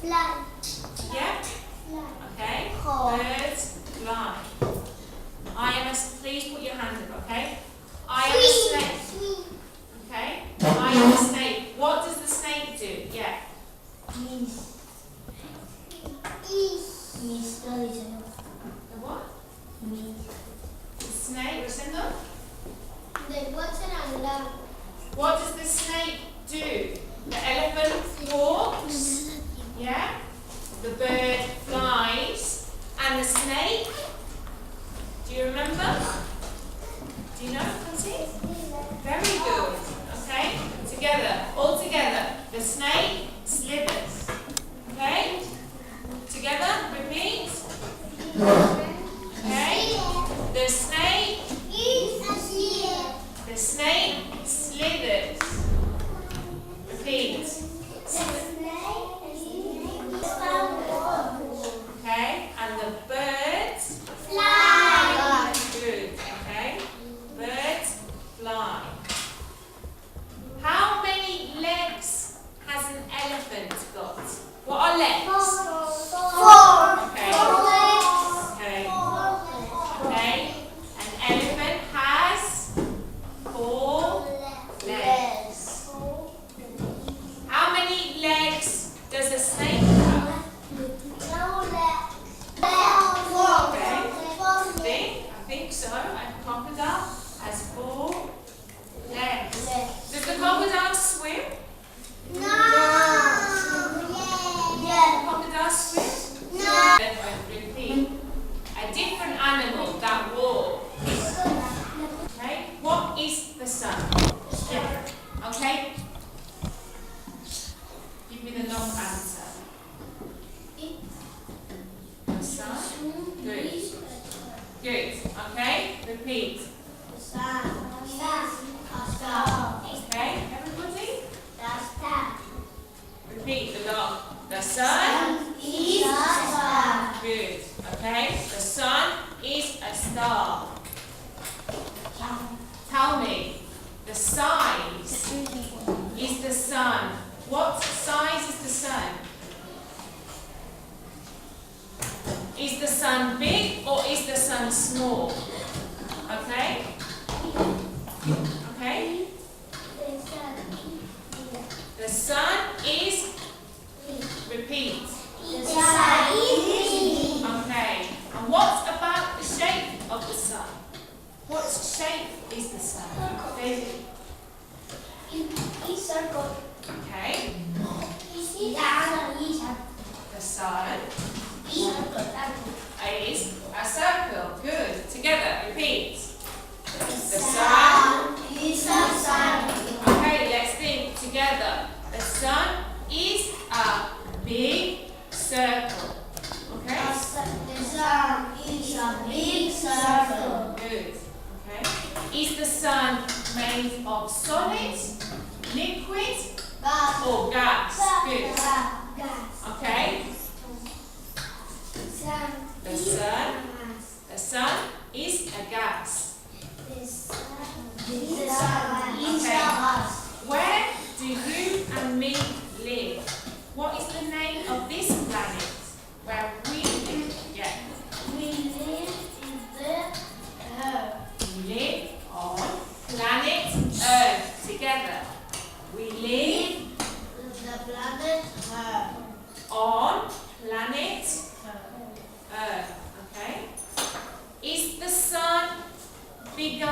Fly. Yeah? Fly. Okay. Call. Birds fly. I am a, please put your hand up, okay? I am a snake. Swing. Okay? I am a snake. What does the snake do? Yeah. The what? The snake, Rosendo? What does the snake do? The elephant walks. Yeah? The bird flies. And the snake? Do you remember? Do you know, Francie? Very good. Okay? Together. All together. The snake slithers. Okay? Together. Repeat. Okay? The snake. The snake slithers. Repeat. Okay? And the birds. Good. Okay? Birds fly. How many legs has an elephant got? What are legs? Okay. Okay. Okay. An elephant has 4 legs. How many legs does a snake have? I think so. A crocodile has 4 legs. Does the crocodile swim? Crocodile swim? Elephant, repeat. A different animal that walks. Okay? What is the sun? Okay? Give me the long answer. The sun? Good. Good. Okay? Repeat. Okay? Everybody? Repeat the long. The sun? Good. Okay? The sun is a star. Tell me, the size is the sun. What size is the sun? Is the sun big or is the sun small? Okay? Okay? The sun is, repeat. Okay. And what about the shape of the sun? What shape is the sun? Daisy? Okay. The sun is a circle. Good. Together. Repeat. The sun. Okay, let's think together. The sun is a big circle. Okay? Good. Okay. Is the sun made of solid, liquid, or gas? Good. Okay. The sun is a gas. Where do you and me live? What is the name of this planet where we live? Yeah. We live on planet Earth. Together. We live on planet Earth. Okay. Is the sun bigger